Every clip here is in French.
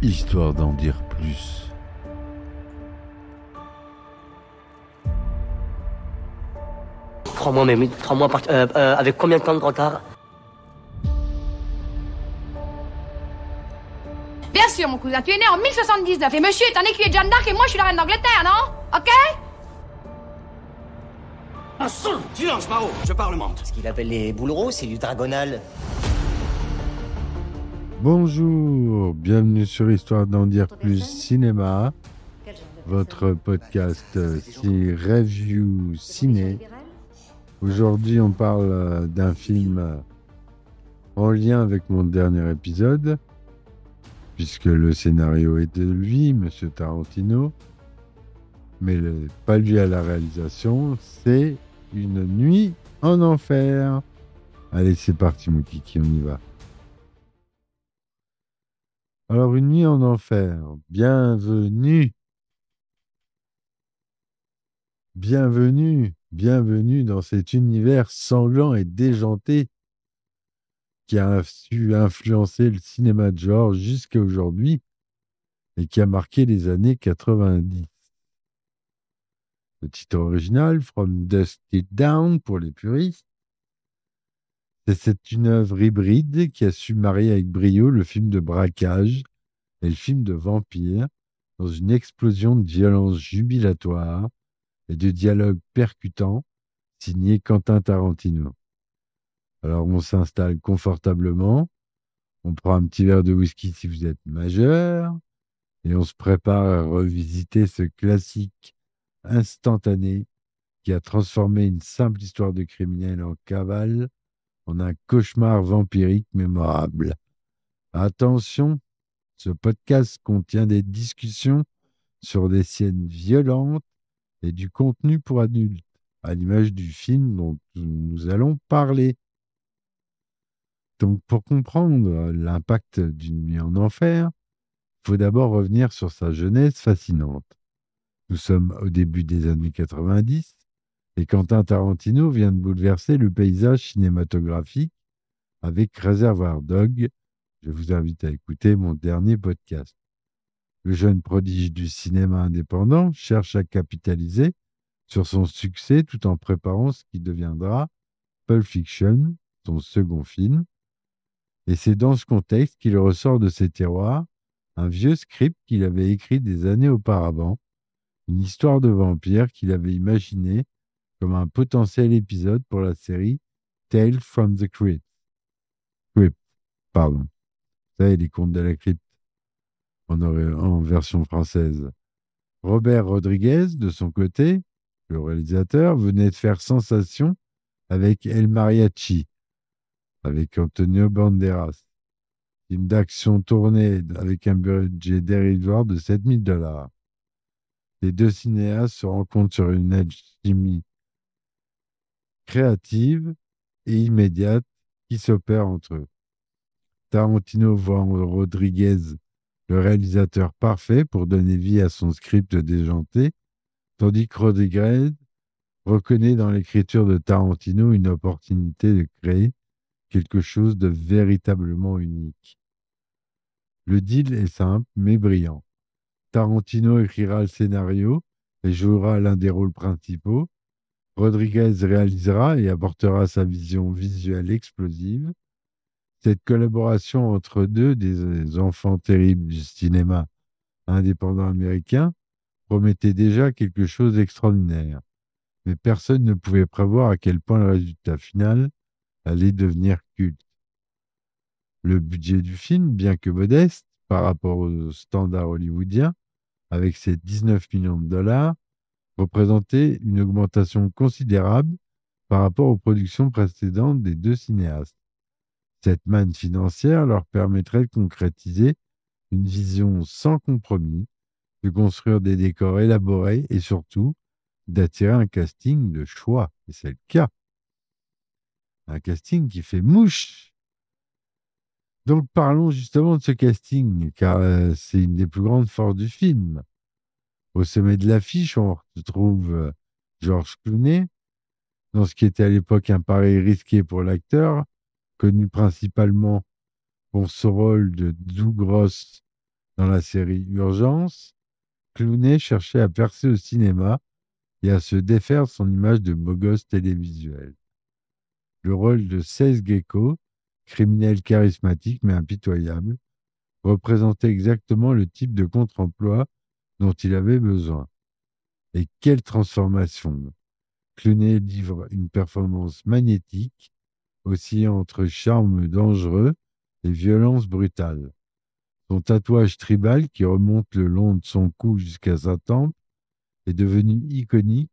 Histoire d'en dire plus. Trois mois, mais 3 mois avec combien de temps de retard? Bien sûr, mon cousin, tu es né en 1079 et monsieur est un écuyer de Jeanne d'Arc et moi je suis la reine d'Angleterre, non? Ok? Un son! Silence, Maro, je parlemente. Ce qu'il appelle les bouleros, c'est du dragonal. Bonjour, bienvenue sur Histoire d'en dire plus cinéma, votre podcast Review Ciné. Aujourd'hui, on parle d'un film en lien avec mon dernier épisode, puisque le scénario est de lui, Monsieur Tarantino, mais pas lui à la réalisation, c'est Une nuit en enfer. Allez, c'est parti, mon kiki, on y va. Alors, Une nuit en enfer, bienvenue. Bienvenue dans cet univers sanglant et déjanté qui a su influencer le cinéma de genre jusqu'à aujourd'hui et qui a marqué les années 90. Le titre original, From Dusk Till Dawn pour les puristes, c'est une œuvre hybride qui a su marier avec brio le film de braquage et le film de vampire dans une explosion de violence jubilatoire et de dialogue percutant signé Quentin Tarantino. Alors on s'installe confortablement, on prend un petit verre de whisky si vous êtes majeur, et on se prépare à revisiter ce classique instantané qui a transformé une simple histoire de criminel en cavale en un cauchemar vampirique mémorable. Attention, ce podcast contient des discussions sur des scènes violentes et du contenu pour adultes, à l'image du film dont nous allons parler. Donc, pour comprendre l'impact d'une nuit en enfer, il faut d'abord revenir sur sa jeunesse fascinante. Nous sommes au début des années 90 et Quentin Tarantino vient de bouleverser le paysage cinématographique avec Reservoir Dogs. Je vous invite à écouter mon dernier podcast. Le jeune prodige du cinéma indépendant cherche à capitaliser sur son succès tout en préparant ce qui deviendra Pulp Fiction, son second film. Et c'est dans ce contexte qu'il ressort de ses tiroirs un vieux script qu'il avait écrit des années auparavant, une histoire de vampire qu'il avait imaginée comme un potentiel épisode pour la série Tales from the Crypt. Pardon. Vous savez, les contes de la crypte en version française. Robert Rodriguez, de son côté, le réalisateur, venait de faire sensation avec El Mariachi, avec Antonio Banderas. Film d'action tourné avec un budget dérisoire de $7 000. Les deux cinéastes se rencontrent sur une alchimie créative et immédiate qui s'opère entre eux. Tarantino voit en Rodriguez le réalisateur parfait pour donner vie à son script déjanté, tandis que Rodriguez reconnaît dans l'écriture de Tarantino une opportunité de créer quelque chose de véritablement unique. Le deal est simple mais brillant. Tarantino écrira le scénario et jouera l'un des rôles principaux. Rodriguez réalisera et apportera sa vision visuelle explosive. Cette collaboration entre deux des enfants terribles du cinéma indépendant américain promettait déjà quelque chose d'extraordinaire. Mais personne ne pouvait prévoir à quel point le résultat final allait devenir culte. Le budget du film, bien que modeste par rapport aux standards hollywoodiens, avec ses 19 millions de dollars, représentait une augmentation considérable par rapport aux productions précédentes des deux cinéastes. Cette manne financière leur permettrait de concrétiser une vision sans compromis, de construire des décors élaborés et surtout d'attirer un casting de choix. Et c'est le cas. Un casting qui fait mouche. Donc parlons justement de ce casting, car c'est une des plus grandes forces du film. Au sommet de l'affiche, on retrouve George Clooney, dans ce qui était à l'époque un pari risqué pour l'acteur, connu principalement pour son rôle de Doug Ross Dans la série Urgence, Clooney cherchait à percer au cinéma et à se défaire de son image de beau gosse télévisuel. Le rôle de Seth Gecko, criminel charismatique mais impitoyable, représentait exactement le type de contre-emploi dont il avait besoin. Et quelle transformation! Clooney livre une performance magnétique, oscillant entre charme dangereux et violence brutale. Son tatouage tribal, qui remonte le long de son cou jusqu'à sa tempe, est devenu iconique,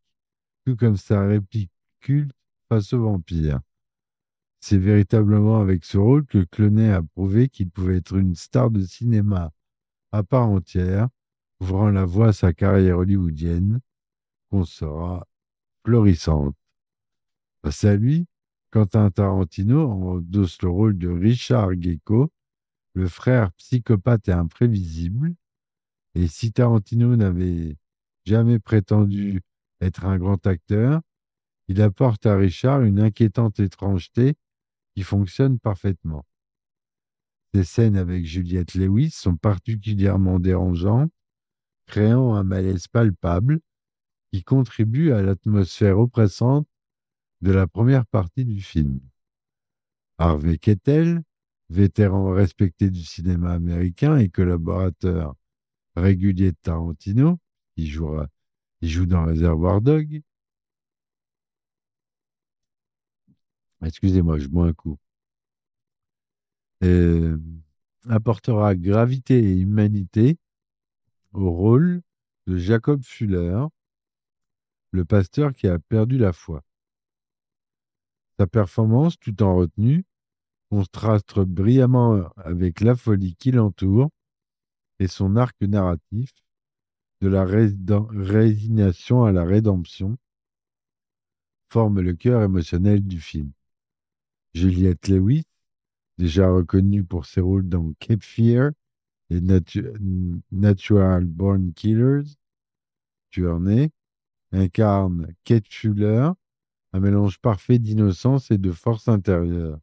tout comme sa réplique culte face au vampire. C'est véritablement avec ce rôle que Clooney a prouvé qu'il pouvait être une star de cinéma à part entière, ouvrant la voie à sa carrière hollywoodienne, qu'on sera florissante. Face à lui, Quentin Tarantino endosse le rôle de Richard Gecko, le frère psychopathe et imprévisible. Et si Tarantino n'avait jamais prétendu être un grand acteur, il apporte à Richard une inquiétante étrangeté qui fonctionne parfaitement. Ces scènes avec Juliette Lewis sont particulièrement dérangeantes, créant un malaise palpable qui contribue à l'atmosphère oppressante de la première partie du film. Harvey Keitel, vétéran respecté du cinéma américain et collaborateur régulier de Tarantino, il joue dans Reservoir Dogs. Excusez-moi, je bois un coup. Euh, Apportera gravité et humanité au rôle de Jacob Fuller, le pasteur qui a perdu la foi. Sa performance, tout en retenue, contraste brillamment avec la folie qui l'entoure et son arc narratif, de la résignation à la rédemption, forme le cœur émotionnel du film. Juliette Lewis, déjà reconnue pour ses rôles dans Cape Fear et Natural Born Killers, tueur né, incarne Kate Fuller, un mélange parfait d'innocence et de force intérieure.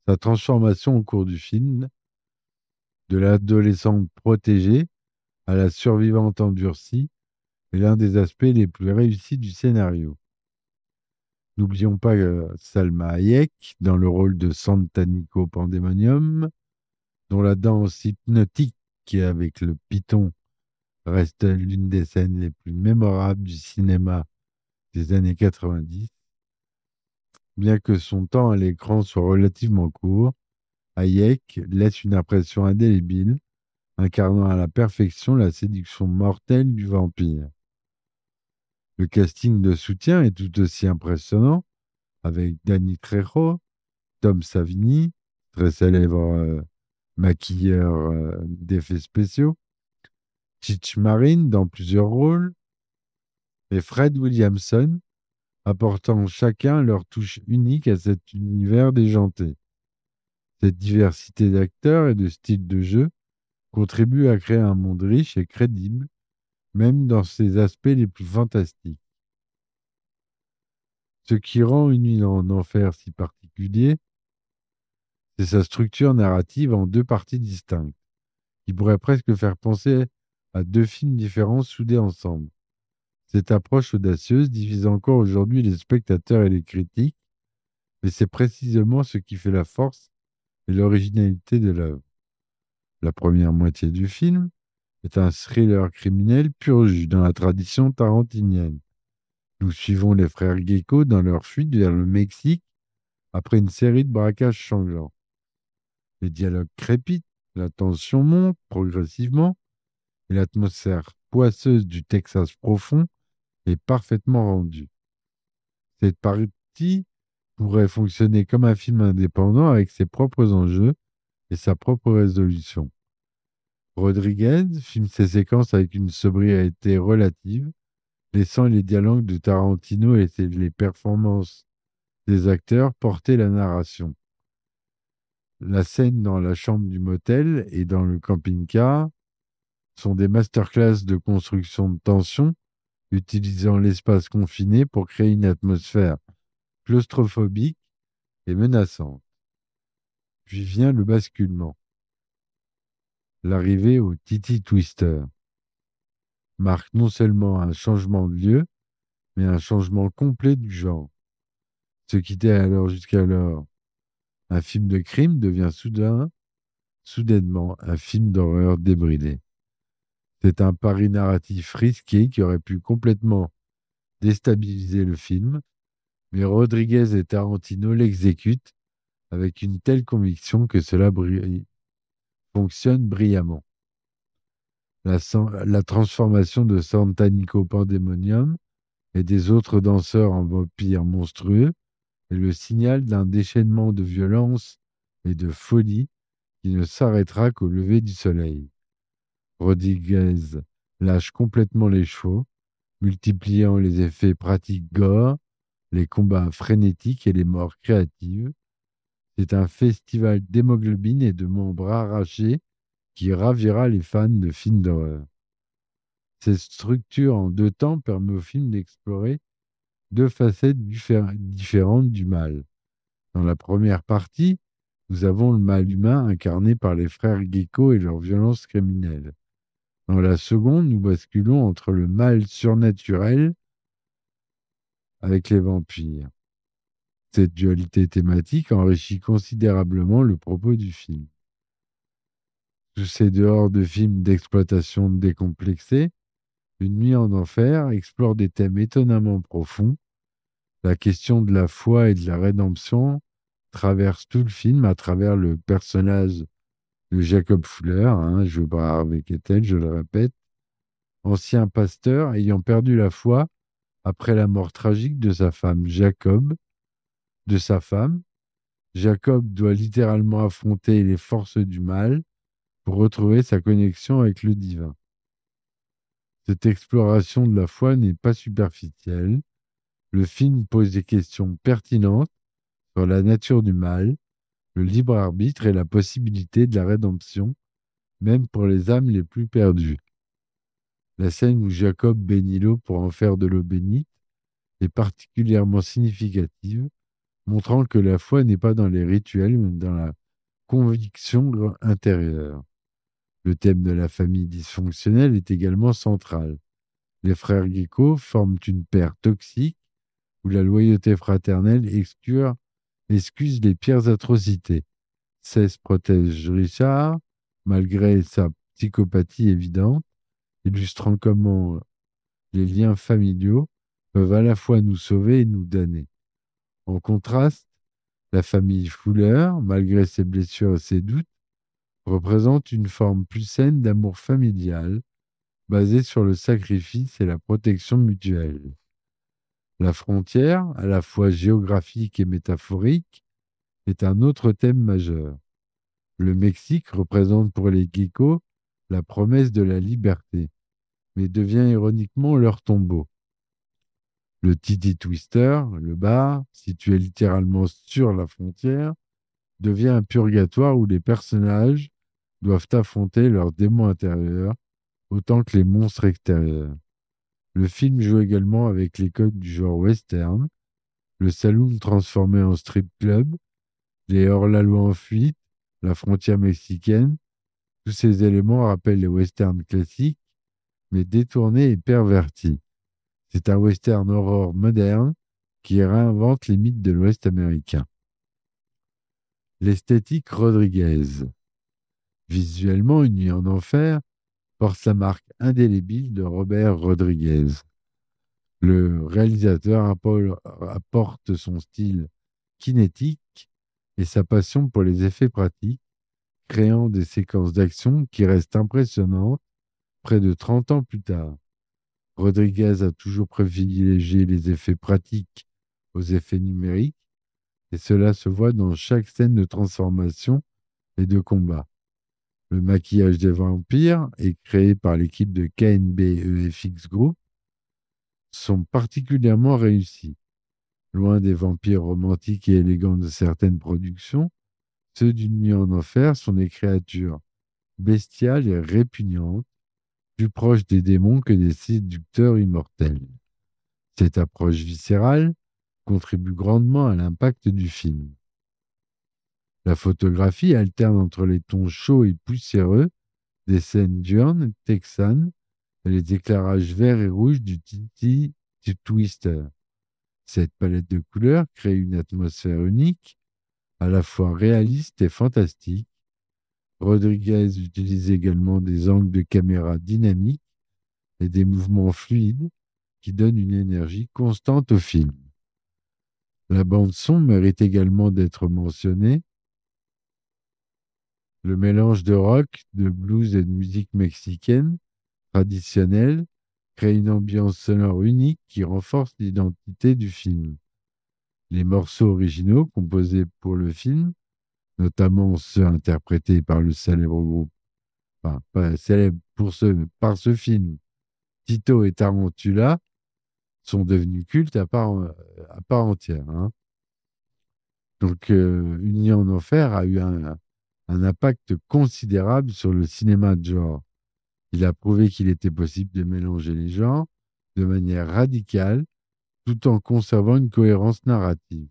Sa transformation au cours du film, de l'adolescente protégée à la survivante endurcie, est l'un des aspects les plus réussis du scénario. N'oublions pas Salma Hayek dans le rôle de Santanico Pandemonium, dont la danse hypnotique avec le python reste l'une des scènes les plus mémorables du cinéma des années 90. Bien que son temps à l'écran soit relativement court, Hayek laisse une impression indélébile, incarnant à la perfection la séduction mortelle du vampire. Le casting de soutien est tout aussi impressionnant, avec Danny Trejo, Tom Savini, très célèbre maquilleur d'effets spéciaux, Cheech Marin dans plusieurs rôles, et Fred Williamson, apportant chacun leur touche unique à cet univers déjanté. Cette diversité d'acteurs et de styles de jeu contribue à créer un monde riche et crédible, même dans ses aspects les plus fantastiques. Ce qui rend Une nuit en enfer si particulier, c'est sa structure narrative en deux parties distinctes, qui pourrait presque faire penser à deux films différents soudés ensemble. Cette approche audacieuse divise encore aujourd'hui les spectateurs et les critiques, mais c'est précisément ce qui fait la force et l'originalité de l'œuvre. La première moitié du film est un thriller criminel pur jus dans la tradition tarantinienne. Nous suivons les frères Gecko dans leur fuite vers le Mexique après une série de braquages sanglants. Les dialogues crépitent, la tension monte progressivement et l'atmosphère poisseuse du Texas profond est parfaitement rendue. Cette partie pourrait fonctionner comme un film indépendant avec ses propres enjeux et sa propre résolution. Rodriguez filme ses séquences avec une sobriété relative, laissant les dialogues de Tarantino et les performances des acteurs porter la narration. La scène dans la chambre du motel et dans le camping-car sont des masterclass de construction de tension, utilisant l'espace confiné pour créer une atmosphère claustrophobique et menaçante. Puis vient le basculement. L'arrivée au Titi Twister marque non seulement un changement de lieu, mais un changement complet du genre. Ce qui était alors jusqu'alors un film de crime devient soudainement un film d'horreur débridé. C'est un pari narratif risqué qui aurait pu complètement déstabiliser le film, mais Rodriguez et Tarantino l'exécutent avec une telle conviction que cela fonctionne brillamment. La transformation de Santa Nico Pandemonium et des autres danseurs en vampires monstrueux est le signal d'un déchaînement de violence et de folie qui ne s'arrêtera qu'au lever du soleil. Rodriguez lâche complètement les chevaux, multipliant les effets pratiques gore, les combats frénétiques et les morts créatives. C'est un festival d'hémoglobine et de membres arrachés qui ravira les fans de films d'horreur. Cette structure en 2 temps permet au film d'explorer 2 facettes différentes du mal. Dans la première partie, nous avons le mal humain incarné par les frères Gecko et leur violence criminelle. Dans la seconde, nous basculons entre le mal surnaturel avec les vampires. Cette dualité thématique enrichit considérablement le propos du film. Sous ces dehors de films d'exploitation décomplexés, Une nuit en enfer explore des thèmes étonnamment profonds. La question de la foi et de la rédemption traverse tout le film à travers le personnage de Jacob Fuller, joué par Harvey Keitel, je le répète, ancien pasteur ayant perdu la foi après la mort tragique de sa femme Jacob doit littéralement affronter les forces du mal pour retrouver sa connexion avec le divin. Cette exploration de la foi n'est pas superficielle. Le film pose des questions pertinentes sur la nature du mal, le libre arbitre et la possibilité de la rédemption, même pour les âmes les plus perdues. La scène où Jacob bénit l'eau pour en faire de l'eau bénite est particulièrement significative, montrant que la foi n'est pas dans les rituels, mais dans la conviction intérieure. Le thème de la famille dysfonctionnelle est également central. Les frères Gecko forment une paire toxique où la loyauté fraternelle excuse les pires atrocités. Cesse protège Richard, malgré sa psychopathie évidente, illustrant comment les liens familiaux peuvent à la fois nous sauver et nous damner. En contraste, la famille Fuller, malgré ses blessures et ses doutes, représente une forme plus saine d'amour familial, basée sur le sacrifice et la protection mutuelle. La frontière, à la fois géographique et métaphorique, est un autre thème majeur. Le Mexique représente pour les Gecko la promesse de la liberté, mais devient ironiquement leur tombeau. Le Titi Twister, le bar, situé littéralement sur la frontière, devient un purgatoire où les personnages doivent affronter leurs démons intérieurs autant que les monstres extérieurs. Le film joue également avec les codes du genre western, le saloon transformé en strip club, les hors-la-loi en fuite, la frontière mexicaine. Tous ces éléments rappellent les westerns classiques, mais détournés et pervertis. C'est un western horror moderne qui réinvente les mythes de l'Ouest américain. L'esthétique Rodriguez. Visuellement, Une nuit en enfer porte la marque indélébile de Robert Rodriguez. Le réalisateur apporte son style kinétique et sa passion pour les effets pratiques, créant des séquences d'action qui restent impressionnantes près de 30 ans plus tard. Rodriguez a toujours privilégié les effets pratiques aux effets numériques, et cela se voit dans chaque scène de transformation et de combat. Le maquillage des vampires est créé par l'équipe de KNB EFX Group, sont particulièrement réussis. Loin des vampires romantiques et élégants de certaines productions, ceux d'Une nuit en enfer sont des créatures bestiales et répugnantes, plus proches des démons que des séducteurs immortels. Cette approche viscérale contribue grandement à l'impact du film. La photographie alterne entre les tons chauds et poussiéreux des scènes diurnes, texanes, et les éclairages verts et rouges du Twister. Cette palette de couleurs crée une atmosphère unique, à la fois réaliste et fantastique. Rodriguez utilise également des angles de caméra dynamiques et des mouvements fluides qui donnent une énergie constante au film. La bande-son mérite également d'être mentionnée. Le mélange de rock, de blues et de musique mexicaine traditionnelle crée une ambiance sonore unique qui renforce l'identité du film. Les morceaux originaux composés pour le film, notamment ceux interprétés par le célèbre groupe, enfin, pas célèbre par ce film, Tito et Tarantula, sont devenus cultes à part entière. Hein. Donc, Uni en enfer a eu un impact considérable sur le cinéma de genre. Il a prouvé qu'il était possible de mélanger les genres de manière radicale tout en conservant une cohérence narrative.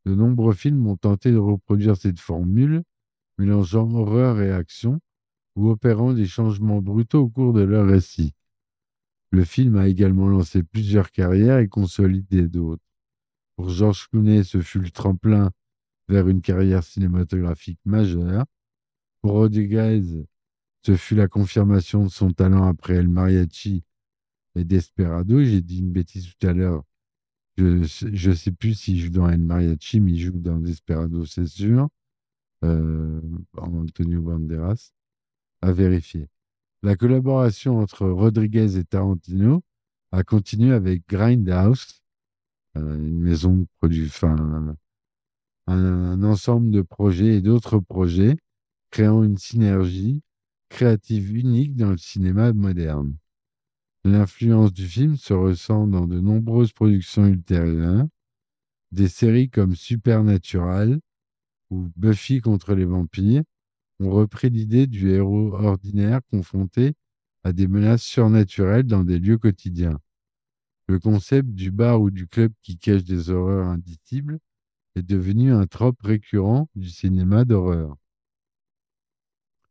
De nombreux films ont tenté de reproduire cette formule, mélangeant horreur et action ou opérant des changements brutaux au cours de leur récit. Le film a également lancé plusieurs carrières et consolidé d'autres. Pour George Clooney, ce fut le tremplin vers une carrière cinématographique majeure. Pour Rodriguez, ce fut la confirmation de son talent après El Mariachi et Desperado. J'ai dit une bêtise tout à l'heure. Je ne sais plus s'il joue dans El Mariachi, mais il joue dans Desperado, c'est sûr. Antonio Banderas, à vérifier. La collaboration entre Rodriguez et Tarantino a continué avec Grindhouse, une maison de production, un ensemble de projets et d'autres projets, créant une synergie créative unique dans le cinéma moderne. L'influence du film se ressent dans de nombreuses productions ultérieures, des séries comme Supernatural ou Buffy contre les vampires ont repris l'idée du héros ordinaire confronté à des menaces surnaturelles dans des lieux quotidiens. Le concept du bar ou du club qui cache des horreurs indicibles est devenu un trope récurrent du cinéma d'horreur.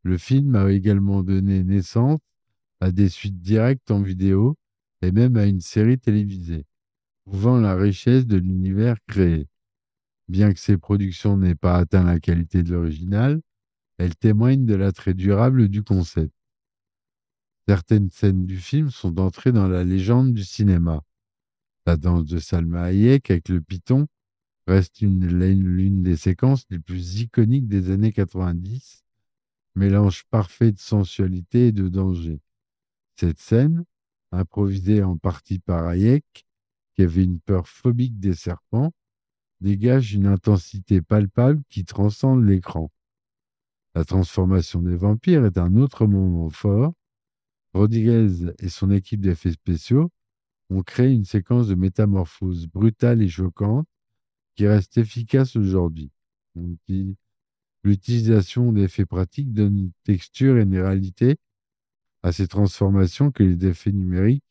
Le film a également donné naissance à des suites directes en vidéo et même à une série télévisée, prouvant la richesse de l'univers créé. Bien que ces productions n'aient pas atteint la qualité de l'original, elles témoignent de l'attrait durable du concept. Certaines scènes du film sont entrées dans la légende du cinéma. La danse de Salma Hayek avec le python reste l'une des séquences les plus iconiques des années 90, mélange parfait de sensualité et de danger. Cette scène, improvisée en partie par Hayek, qui avait une peur phobique des serpents, dégage une intensité palpable qui transcende l'écran. La transformation des vampires est un autre moment fort. Rodriguez et son équipe d'effets spéciaux ont créé une séquence de métamorphose brutale et choquante qui reste efficace aujourd'hui. L'utilisation d'effets pratiques donne une texture et une réalité à ces transformations que les effets numériques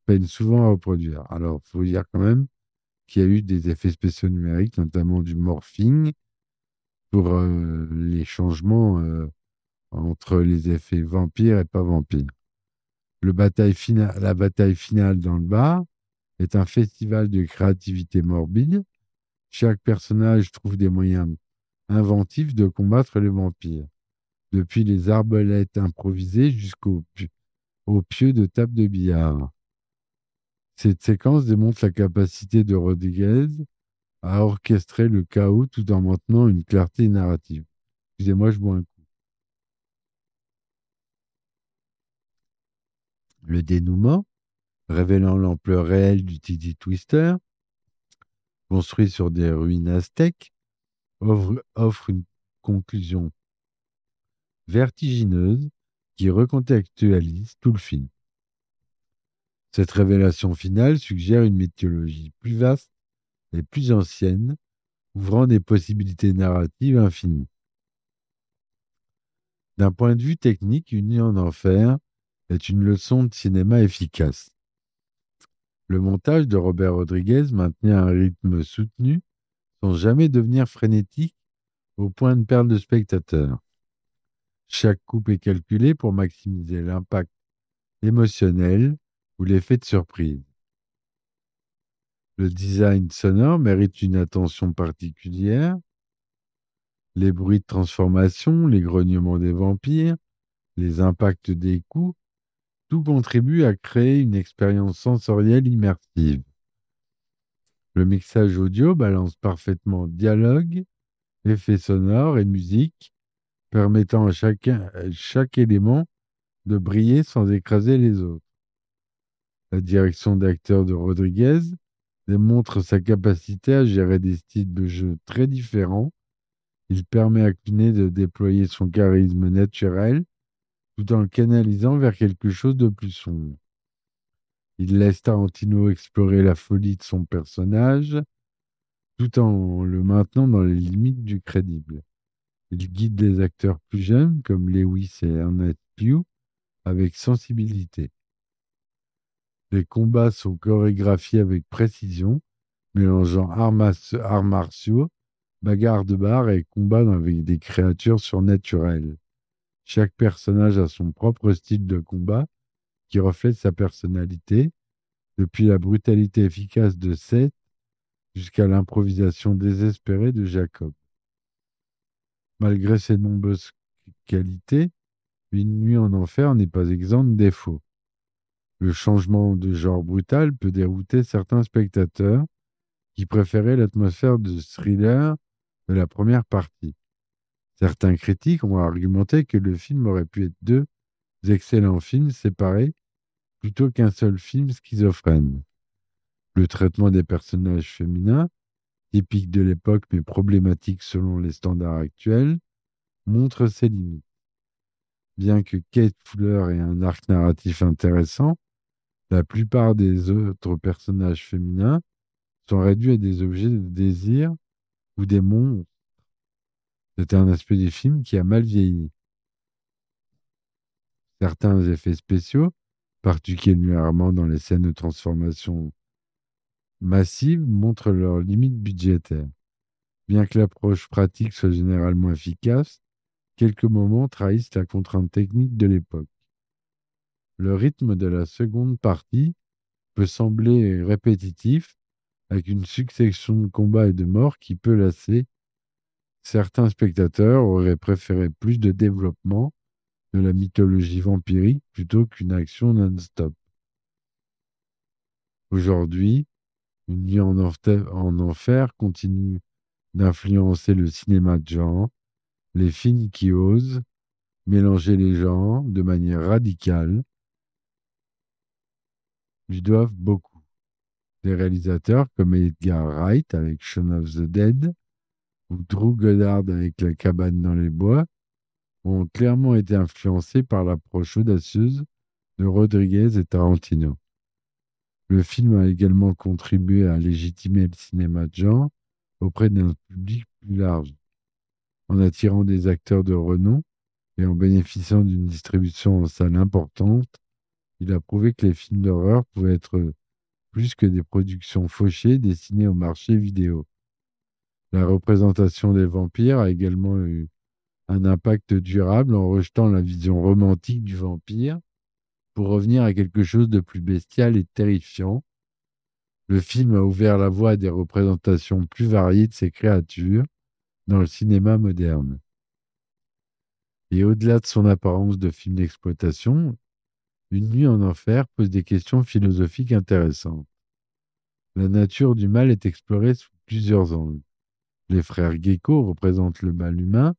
peinent souvent à reproduire. Alors, il faut dire quand même qu'il y a eu des effets spéciaux numériques, notamment du morphing, pour les changements entre les effets vampires et pas vampires. La bataille finale dans le bar est un festival de créativité morbide. Chaque personnage trouve des moyens inventifs de combattre les vampires, depuis les arbalètes improvisées jusqu'aux pieux de table de billard. Cette séquence démontre la capacité de Rodriguez à orchestrer le chaos tout en maintenant une clarté narrative. Excusez-moi, je bois un coup. Le dénouement, révélant l'ampleur réelle du Titty Twister, construit sur des ruines aztèques, offre une conclusion vertigineuse qui recontextualise tout le film. Cette révélation finale suggère une mythologie plus vaste et plus ancienne, ouvrant des possibilités narratives infinies. D'un point de vue technique, Uni en enfer est une leçon de cinéma efficace. Le montage de Robert Rodriguez maintenait un rythme soutenu sans jamais devenir frénétique au point de perdre le spectateur. Chaque coupe est calculée pour maximiser l'impact émotionnel ou l'effet de surprise. Le design sonore mérite une attention particulière. Les bruits de transformation, les grognements des vampires, les impacts des coups, tout contribue à créer une expérience sensorielle immersive. Le mixage audio balance parfaitement dialogue, effets sonores et musique, permettant à chaque élément de briller sans écraser les autres. La direction d'acteur de Rodriguez démontre sa capacité à gérer des styles de jeu très différents. Il permet à Clooney de déployer son charisme naturel tout en le canalisant vers quelque chose de plus sombre. Il laisse Tarantino explorer la folie de son personnage tout en le maintenant dans les limites du crédible. Il guide les acteurs plus jeunes comme Lewis et Ernest Pugh avec sensibilité. Les combats sont chorégraphiés avec précision, mélangeant arts martiaux, bagarres de bar et combats avec des créatures surnaturelles. Chaque personnage a son propre style de combat qui reflète sa personnalité, depuis la brutalité efficace de Seth jusqu'à l'improvisation désespérée de Jacob. Malgré ses nombreuses qualités, Une nuit en enfer n'est pas exempt de défauts. Le changement de genre brutal peut dérouter certains spectateurs qui préféraient l'atmosphère de thriller de la première partie. Certains critiques ont argumenté que le film aurait pu être deux excellents films séparés plutôt qu'un seul film schizophrène. Le traitement des personnages féminins, typique de l'époque mais problématique selon les standards actuels, montre ses limites. Bien que Kate Fuller ait un arc narratif intéressant, la plupart des autres personnages féminins sont réduits à des objets de désir ou des monstres. C'est un aspect du film qui a mal vieilli. Certains effets spéciaux, particulièrement dans les scènes de transformation massive, montrent leurs limites budgétaires. Bien que l'approche pratique soit généralement efficace, quelques moments trahissent la contrainte technique de l'époque. Le rythme de la seconde partie peut sembler répétitif, avec une succession de combats et de morts qui peut lasser. Certains spectateurs auraient préféré plus de développement de la mythologie vampirique plutôt qu'une action non-stop. Aujourd'hui, Une nuit en enfer continue d'influencer le cinéma de genre, les films qui osent mélanger les genres de manière radicale lui doivent beaucoup. Des réalisateurs comme Edgar Wright avec Shaun of the Dead ou Drew Goddard avec La cabane dans les bois ont clairement été influencés par l'approche audacieuse de Rodriguez et Tarantino. Le film a également contribué à légitimer le cinéma de genre auprès d'un public plus large, en attirant des acteurs de renom et en bénéficiant d'une distribution en salle importante. Il a prouvé que les films d'horreur pouvaient être plus que des productions fauchées destinées au marché vidéo. La représentation des vampires a également eu un impact durable en rejetant la vision romantique du vampire pour revenir à quelque chose de plus bestial et terrifiant. Le film a ouvert la voie à des représentations plus variées de ces créatures dans le cinéma moderne. Et au-delà de son apparence de film d'exploitation, Une nuit en enfer pose des questions philosophiques intéressantes. La nature du mal est explorée sous plusieurs angles. Les frères Gecko représentent le mal humain,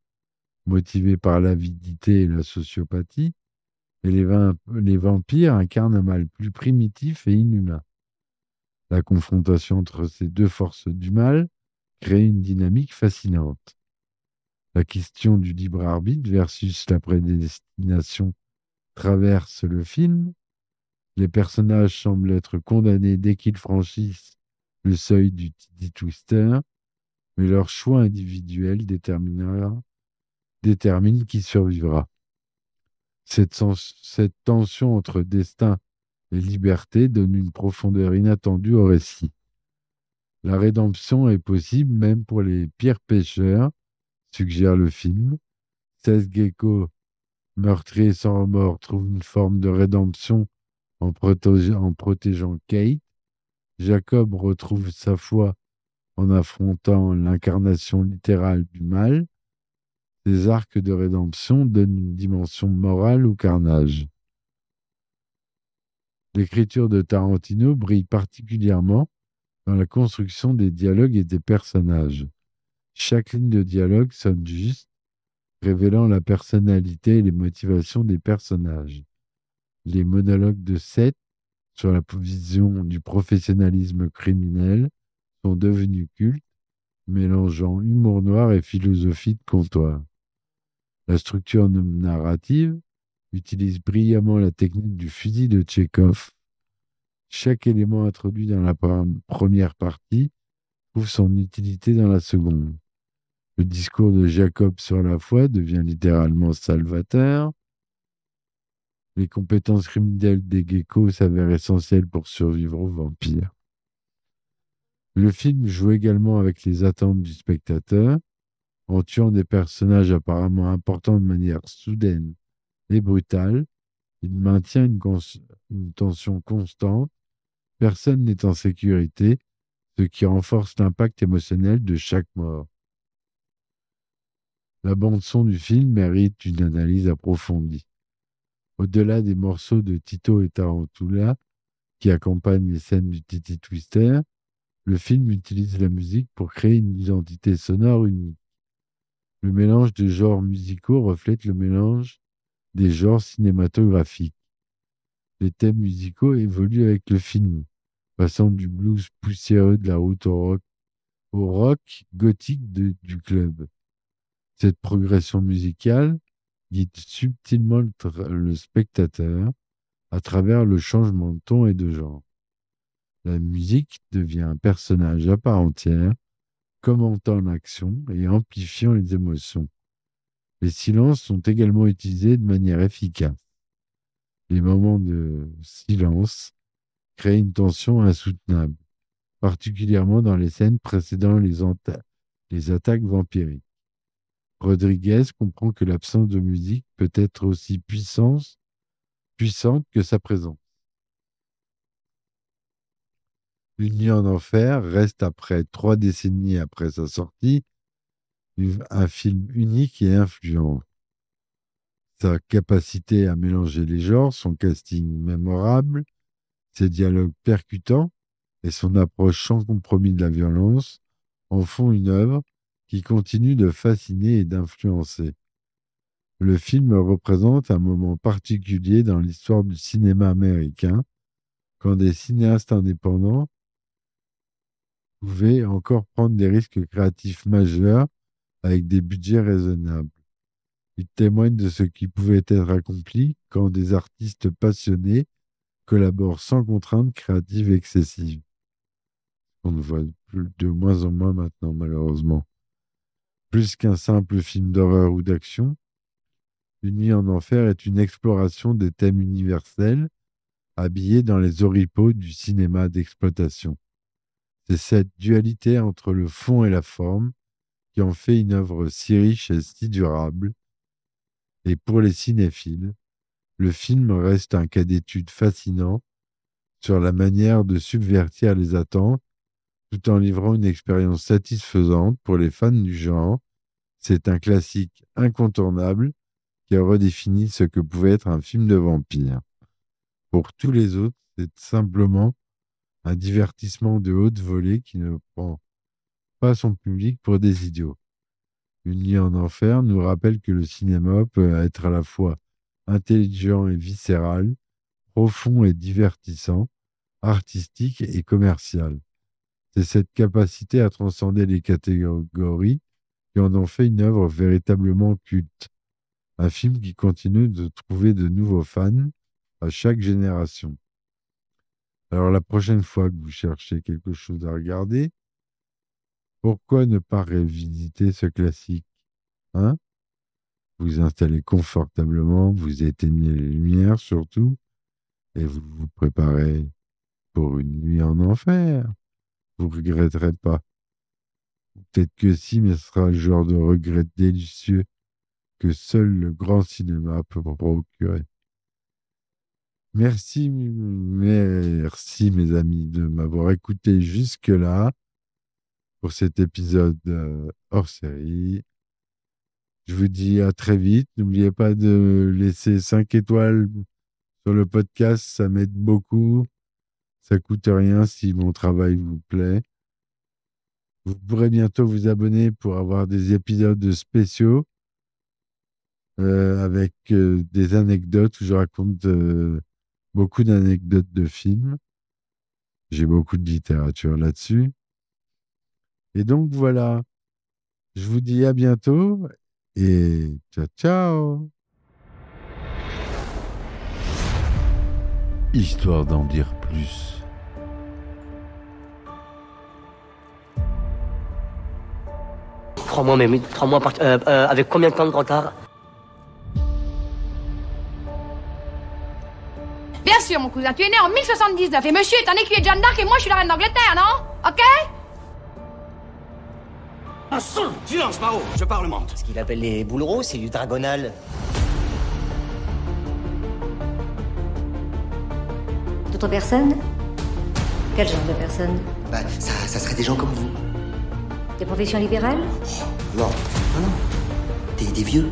motivé par l'avidité et la sociopathie, et les vampires incarnent un mal plus primitif et inhumain. La confrontation entre ces deux forces du mal crée une dynamique fascinante. La question du libre arbitre versus la prédestination traverse le film. Les personnages semblent être condamnés dès qu'ils franchissent le seuil du Titty Twister, mais leur choix individuel détermine qui survivra. Cette tension entre destin et liberté donne une profondeur inattendue au récit. La rédemption est possible même pour les pires pécheurs, suggère le film. Seth Gecko Meurtrier sans remords trouve une forme de rédemption en protégeant Kate. Jacob retrouve sa foi en affrontant l'incarnation littérale du mal. Ces arcs de rédemption donnent une dimension morale au carnage. L'écriture de Tarantino brille particulièrement dans la construction des dialogues et des personnages. Chaque ligne de dialogue sonne juste, révélant la personnalité et les motivations des personnages. Les monologues de Seth sur la vision du professionnalisme criminel sont devenus cultes, mélangeant humour noir et philosophie de comptoir. La structure narrative utilise brillamment la technique du fusil de Tchekhov. Chaque élément introduit dans la première partie trouve son utilité dans la seconde. Le discours de Jacob sur la foi devient littéralement salvateur. Les compétences criminelles des geckos s'avèrent essentielles pour survivre aux vampires. Le film joue également avec les attentes du spectateur. En tuant des personnages apparemment importants de manière soudaine et brutale, il maintient une tension constante. Personne n'est en sécurité, ce qui renforce l'impact émotionnel de chaque mort. La bande-son du film mérite une analyse approfondie. Au-delà des morceaux de Tito et Tarantula qui accompagnent les scènes du Titi Twister, le film utilise la musique pour créer une identité sonore unique. Le mélange de genres musicaux reflète le mélange des genres cinématographiques. Les thèmes musicaux évoluent avec le film, passant du blues poussiéreux de la route au rock gothique du club. Cette progression musicale guide subtilement le spectateur à travers le changement de ton et de genre. La musique devient un personnage à part entière, commentant l'action et amplifiant les émotions. Les silences sont également utilisés de manière efficace. Les moments de silence créent une tension insoutenable, particulièrement dans les scènes précédant les attaques vampiriques. Rodriguez comprend que l'absence de musique peut être aussi puissante que sa présence. Une nuit en enfer reste après 3 décennies après sa sortie un film unique et influent. Sa capacité à mélanger les genres, son casting mémorable, ses dialogues percutants et son approche sans compromis de la violence en font une œuvre qui continue de fasciner et d'influencer. Le film représente un moment particulier dans l'histoire du cinéma américain, quand des cinéastes indépendants pouvaient encore prendre des risques créatifs majeurs avec des budgets raisonnables. Il témoigne de ce qui pouvait être accompli quand des artistes passionnés collaborent sans contraintes créatives excessives. On ne voit de moins en moins maintenant, malheureusement. Plus qu'un simple film d'horreur ou d'action, Une nuit en enfer est une exploration des thèmes universels habillés dans les oripeaux du cinéma d'exploitation. C'est cette dualité entre le fond et la forme qui en fait une œuvre si riche et si durable. Et pour les cinéphiles, le film reste un cas d'étude fascinant sur la manière de subvertir les attentes tout en livrant une expérience satisfaisante pour les fans du genre. C'est un classique incontournable qui a redéfini ce que pouvait être un film de vampire. Pour tous les autres, c'est simplement un divertissement de haute volée qui ne prend pas son public pour des idiots. Une nuit en enfer nous rappelle que le cinéma peut être à la fois intelligent et viscéral, profond et divertissant, artistique et commercial. C'est cette capacité à transcender les catégories qui en ont fait une œuvre véritablement culte. Un film qui continue de trouver de nouveaux fans à chaque génération. Alors la prochaine fois que vous cherchez quelque chose à regarder, pourquoi ne pas revisiter ce classique, hein? Vous installez confortablement, vous éteignez les lumières surtout, et vous vous préparez pour une nuit en enfer. Vous ne regretterez pas. Peut-être que si, mais ce sera le genre de regret délicieux que seul le grand cinéma peut procurer. Merci, merci mes amis de m'avoir écouté jusque-là pour cet épisode hors série. Je vous dis à très vite. N'oubliez pas de laisser 5 étoiles sur le podcast, ça m'aide beaucoup. Ça coûte rien si mon travail vous plaît. Vous pourrez bientôt vous abonner pour avoir des épisodes spéciaux avec des anecdotes où je raconte beaucoup d'anecdotes de films. J'ai beaucoup de littérature là-dessus. Et donc voilà, je vous dis à bientôt et ciao ciao. Histoire d'en dire plus. Crois-moi, mais 3 mois avec combien de temps de retard? Bien sûr, mon cousin, tu es né en 1079 et monsieur est un écuyer de Jeanne d'Arc et moi je suis la reine d'Angleterre, non? Ok? Un son! Silence, Mao, je parlemente. Ce qu'il appelle les bouleros, c'est du dragonal. D'autres personnes? Quel genre de personnes? Bah, ça serait des gens comme vous. Des professions libérales? Non, non, non. Des vieux.